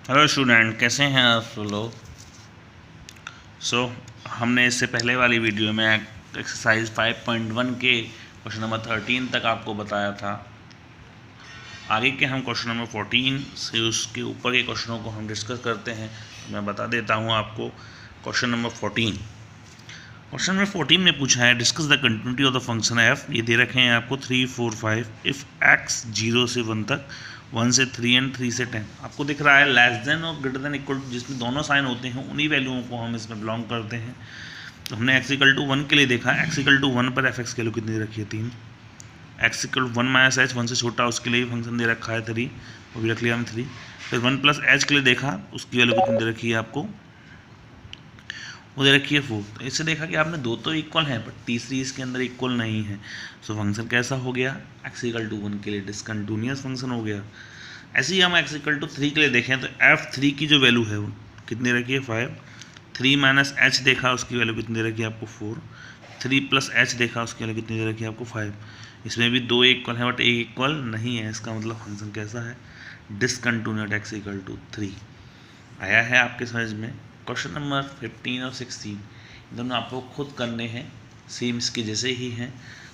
Hello student, कैसे हैं आप लोग। हमने इससे पहले वाली वीडियो में एक्सरसाइज 5.1 के क्वेश्चन नंबर 13 तक आपको बताया था। आगे के हम क्वेश्चन नंबर 14 से उसके ऊपर के क्वेश्चनों को हम डिस्कस करते हैं। मैं बता देता हूं आपको क्वेश्चन नंबर 14। क्वेश्चन नंबर 14 में पूछा है discuss the continuity of the function F. ये दे रखे हैं आपको 3, 4, 5 इफ़ एक्स 0 से 1 तक, 1 से 3 एंड 3 से 10। आपको दिख रहा है लेस देन और ग्रेटर देन इक्वल टू, जिसमें दोनों साइन होते हैं उन्हीं वैल्यूओं को हम इसमें बिलोंग करते हैं। तो हमने एक्स इक्वल टू 1 के लिए देखा, एक्स इक्वल टू 1 पर एफ एक्स की वैल्यू कितनी रखी है 3। एक्स इक्वल 1 माइनस एच, 1 से छोटा, उसके लिए फंक्शन दे रखा है 3, वो भी रख लिया हमने 3। फिर 1 प्लस एच के लिए देखा, उसकी वैल्यू कितनी दे रखी है आपको, वो दे रखी है 4। तो इससे देखा कि आपने दो तो इक्वल हैं बट तीसरी इसके अंदर इक्वल नहीं है। सो फंक्शन कैसा हो गया, एक्स इक्वल टू 1 के लिए डिसकंटिन्यूअस फंक्शन हो गया। ऐसे ही हम एक्स इक्वल टू 3 के लिए देखें तो f3 की जो वैल्यू है वो कितनी रखी है 5। 3 माइनस एच देखा, उसकी वैल्यू कितनी रखी है आपको 4। 3 प्लस एच देखा, उसकी वैल्यू कितनी दे रखी है आपको 5। इसमें भी दो इक्वल है बट एक इक्वल नहीं है। इसका मतलब फंक्शन कैसा है, डिसकंटिन्यूअस एक्स इक्वल टू 3। आया है आपके समझ में। क्वेश्चन नंबर 15 और 16 दोनों आपको खुद करने हैं, सेम इसके जैसे ही हैं।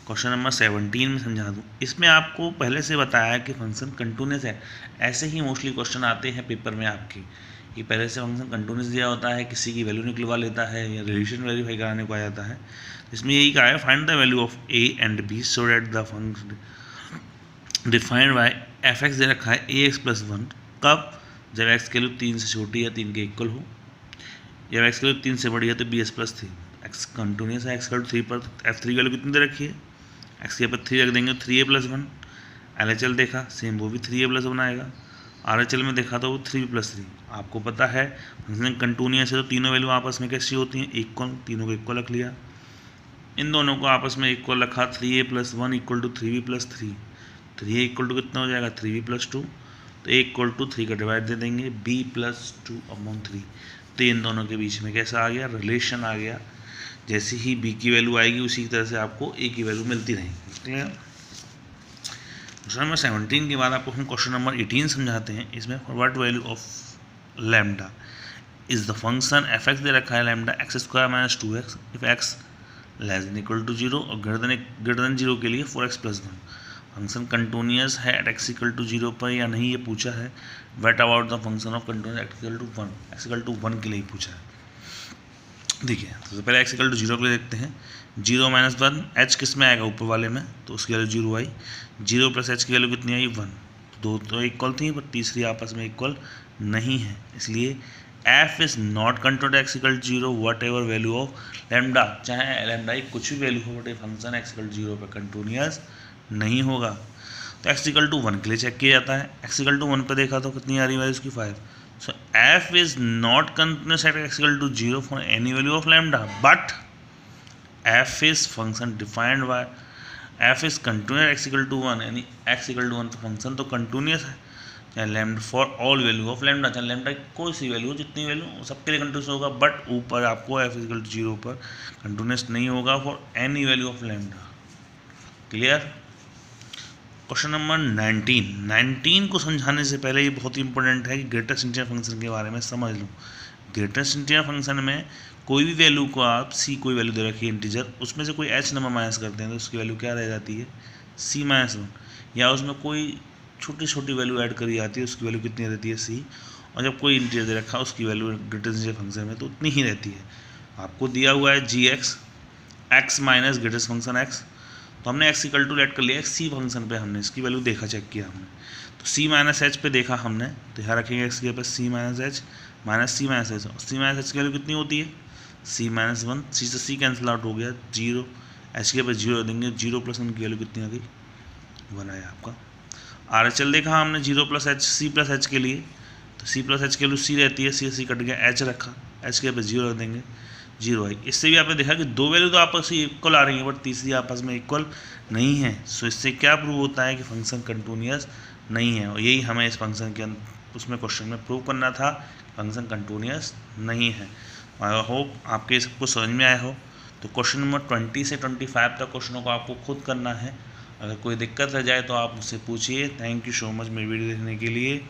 क्वेश्चन नंबर 17 में समझा दूँ, इसमें आपको पहले से बताया कि फंक्शन कंटिन्यूअस है। ऐसे ही मोस्टली क्वेश्चन आते हैं पेपर में आपके, ये पहले से फंक्शन कंटिन्यूअस दिया होता है, किसी की वैल्यू निकलवा लेता है या रिलेशन वेरीफाई कराने को आ जाता है। इसमें यही कहा है, find the value of a and b so that the function defined by f x दे रखा है ए एक्स प्लस 1। कब, जब एक्स की वैल्यू 3 से छोटी या 3 के इक्वल हो, या एक्स की वैल्यू 3 से बड़ी है तो B S plus 3। X continuous है, एक्स का 3 पर एफ 3 की वैल्यू कितनी दे रखी है, एक्स के पर 3 रख देंगे 3a plus 1। L H L देखा, सेम वो भी 3a प्लस 1 आएगा। आर एच एल में देखा तो वो 3 प्लस 3। आपको पता है फंक्शन कंटिन्यूअस है तो तीनों वैल्यू आपस में कैसी होती हैं, इक्वल। तीनों को इक्वल रख लिया, इन दोनों को आपस में इक्वल रखा, 3a plus 1 equal to 3b plus 3। 3a equal to कितना हो जाएगा 3b प्लस 2, तो a इक्वल टू 3 का डिवाइड दे देंगे b प्लस 2 अपॉन 3। तो इन दोनों के बीच में कैसा आ गया, रिलेशन आ गया। जैसे ही b की वैल्यू आएगी उसी तरह से आपको a की वैल्यू मिलती रहेगी। क्लियर। क्वेश्चन नंबर 17 के बाद आपको हम क्वेश्चन नंबर 18 समझाते हैं। इसमें what value of lambda is the function f x दे रखा है lambda x square minus 2x if x less than equal to 0 और ग्रेटर देन 0 के लिए 4x प्लस 1। फंक्शन कंटिन्यूअस है एट एक्स इक्वल टू 0 पर या नहीं, ये पूछा है। What about the function of continuous x equal to 1, x equal to 1 के लिए पूछा है। देखिए सबसे पहले एक्स इक्वल टू 0 के लिए देखते हैं। 0 माइनस 1 एच किस में आएगा, ऊपर वाले में, तो उसकी वैल्यू 0 आई। 0 प्लस एच की वैल्यू कितनी आई 1। दो तो इक्वल थी पर तीसरी आपस में इक्वल नहीं है, इसलिए F is not continuous x equal to 0 whatever value of lambda, चाहे लैम्डा कुछ भी वैल्यू हो बट ये फंक्शन एक्स इक्वल टू 0 पर कंटिन्यूअस नहीं होगा। तो एक्स इक्वल टू 1 के लिए चेक किया जाता है। एक्स इक्वल टू 1 पर देखा तो कितनी आ रही वैल्यू उसकी 5। So f is not continuous at x equal to 0 for any value of lambda, but f is function defined by f is continuous at x equal to 1, यानी x equal to 1 तो function तो continuous है, चाहे lambda for all value of lambda, चाहे lambda कोई सी value, जितनी value सबके लिए कंटिन्यूस होगा, बट ऊपर आपको f इक्वल टू 0 पर कंटिन्यूस नहीं होगा for any value of lambda. Clear. Question number 19 को समझाने से पहले ये बहुत ही इंपॉर्टेंट है कि ग्रेटेस्ट इंटीजर फंक्शन के बारे में समझ लो। ग्रेटेस्ट इंटीजर फंक्शन में कोई भी वैल्यू को आप c कोई वैल्यू दे रखी है इंटीजर, उसमें से कोई h नंबर माइनस करते हैं तो उसकी वैल्यू क्या रह जाती है c माइनस 1, या उसमें कोई छोटी छोटी वैल्यू ऐड करी जाती है उसकी वैल्यू कितनी रहती है c, और जब कोई इंटीजर दे रखा है उसकी वैल्यू ग्रेटेस्ट इंटीजर फंक्शन में तो उतनी ही रहती है। आपको दिया हुआ है gx x minus greatest function x, तो हमने x इक्वल टू लेट कर लिया सी फंक्शन पे, हमने इसकी वैल्यू देखा, चेक किया हमने, तो c माइनस एच पे देखा हमने, तो यहाँ रखेंगे x के पास c माइनस एच माइनस सी माइनस एच, सी माइनस एच की वैल्यू कितनी होती है c माइनस 1, सी से c कैंसिल आउट हो गया 0, एच के पास 0 देंगे, 0 प्लस 1 की वैल्यू कितनी आ गई 1 आया आपका। आर एच एल देखा हमने 0 plus H C plus H के लिए, तो सी प्लस एच की वैल्यू c रहती है, सी कट गया, एच रखा, एच के पास 0 रख देंगे 0 आई। इससे भी आपने देखा कि दो वैल्यू तो आपस में इक्वल आ रही है बट तीसरी आपस में इक्वल नहीं है। सो इससे क्या प्रूव होता है कि फंक्शन कंटिन्यूअस नहीं है, और यही हमें इस फंक्शन के उसमें क्वेश्चन में प्रूव करना था, फंक्शन कंटिन्यूअस नहीं है। आई होप आपके सबको समझ में आया हो। तो क्वेश्चन नंबर 20 से 25 तक क्वेश्चनों को आपको खुद करना है। अगर कोई दिक्कत रह जाए तो आप मुझसे पूछिए। थैंक यू सो मच मेरी वीडियो देखने के लिए।